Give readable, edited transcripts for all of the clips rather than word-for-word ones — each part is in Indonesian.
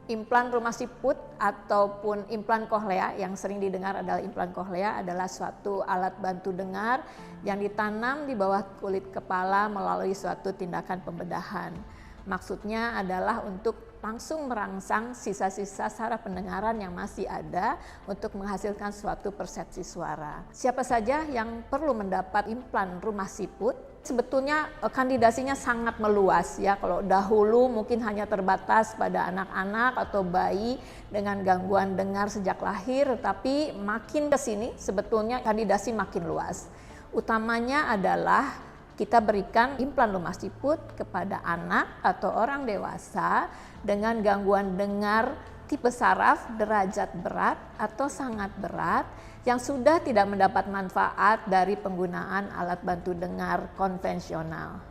Implan rumah siput ataupun implan kohlea, yang sering didengar adalah implan kohlea, adalah suatu alat bantu dengar yang ditanam di bawah kulit kepala melalui suatu tindakan pembedahan. Maksudnya adalah untuk langsung merangsang sisa-sisa saraf pendengaran yang masih ada untuk menghasilkan suatu persepsi suara. Siapa saja yang perlu mendapat implan rumah siput? Sebetulnya kandidasinya sangat meluas ya. Kalau dahulu mungkin hanya terbatas pada anak-anak atau bayi dengan gangguan dengar sejak lahir, tetapi makin ke sini sebetulnya kandidasi makin luas. Utamanya adalah kita berikan implan rumah siput kepada anak atau orang dewasa dengan gangguan dengar tipe saraf derajat berat atau sangat berat yang sudah tidak mendapat manfaat dari penggunaan alat bantu dengar konvensional.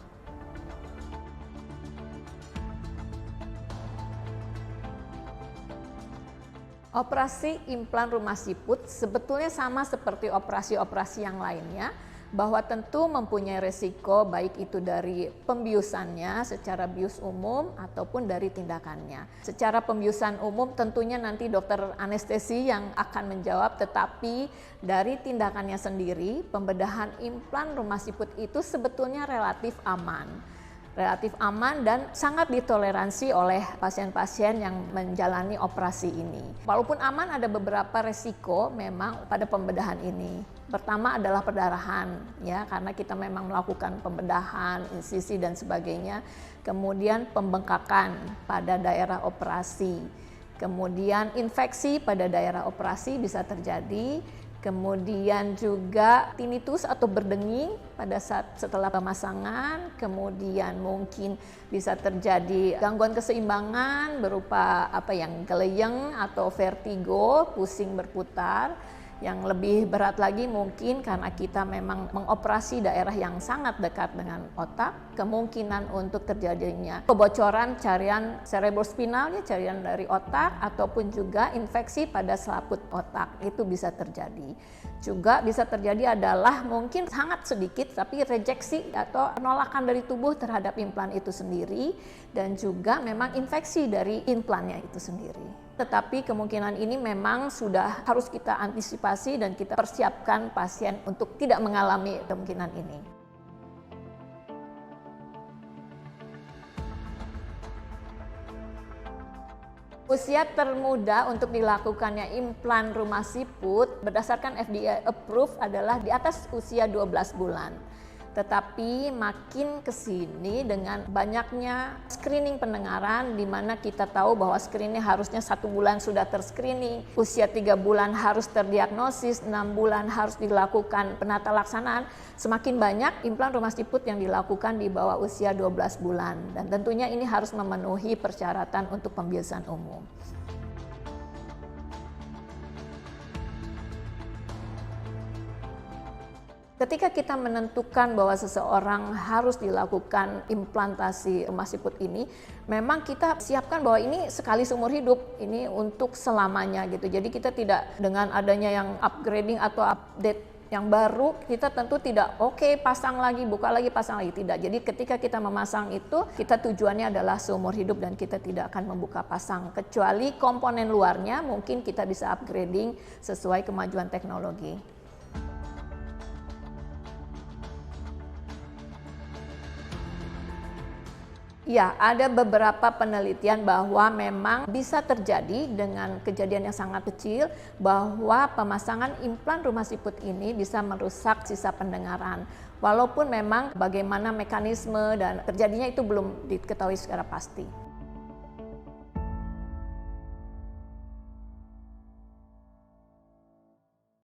Operasi implan rumah siput sebetulnya sama seperti operasi-operasi yang lainnya, bahwa tentu mempunyai resiko baik itu dari pembiusannya secara bius umum ataupun dari tindakannya. Secara pembiusan umum tentunya nanti dokter anestesi yang akan menjawab, tetapi dari tindakannya sendiri pembedahan implan rumah siput itu sebetulnya relatif aman dan sangat ditoleransi oleh pasien-pasien yang menjalani operasi ini. Walaupun aman, ada beberapa resiko memang pada pembedahan ini. Pertama adalah perdarahan ya, karena kita memang melakukan pembedahan, insisi dan sebagainya. Kemudian pembengkakan pada daerah operasi. Kemudian infeksi pada daerah operasi bisa terjadi. Kemudian juga tinnitus atau berdenging pada saat setelah pemasangan, kemudian mungkin bisa terjadi gangguan keseimbangan berupa geleyeng atau vertigo, pusing berputar. Yang lebih berat lagi mungkin karena kita memang mengoperasi daerah yang sangat dekat dengan otak, kemungkinan untuk terjadinya kebocoran carian cerebrospinal, carian dari otak, ataupun juga infeksi pada selaput otak, itu bisa terjadi. Juga bisa terjadi adalah mungkin sangat sedikit tapi rejeksi atau penolakan dari tubuh terhadap implan itu sendiri, dan juga memang infeksi dari implannya itu sendiri. Tetapi kemungkinan ini memang sudah harus kita antisipasi dan kita persiapkan pasien untuk tidak mengalami kemungkinan ini. Usia termuda untuk dilakukannya implan rumah siput berdasarkan FDA approve adalah di atas usia 12 bulan. Tetapi makin ke sini dengan banyaknya screening pendengaran, di mana kita tahu bahwa screening harusnya 1 bulan sudah terscreening, usia 3 bulan harus terdiagnosis, 6 bulan harus dilakukan penata laksanaan. Semakin banyak implan rumah siput yang dilakukan di bawah usia 12 bulan, dan tentunya ini harus memenuhi persyaratan untuk pembiusan umum. Ketika kita menentukan bahwa seseorang harus dilakukan implantasi rumah siput ini, memang kita siapkan bahwa ini sekali seumur hidup, ini untuk selamanya gitu. Jadi kita tidak dengan adanya yang upgrading atau update yang baru, kita tentu tidak pasang lagi, buka lagi, pasang lagi, tidak. Jadi ketika kita memasang itu, kita tujuannya adalah seumur hidup dan kita tidak akan membuka pasang, kecuali komponen luarnya mungkin kita bisa upgrading sesuai kemajuan teknologi. Ya, ada beberapa penelitian bahwa memang bisa terjadi dengan kejadian yang sangat kecil bahwa pemasangan implan rumah siput ini bisa merusak sisa pendengaran. Walaupun memang bagaimana mekanisme dan terjadinya itu belum diketahui secara pasti.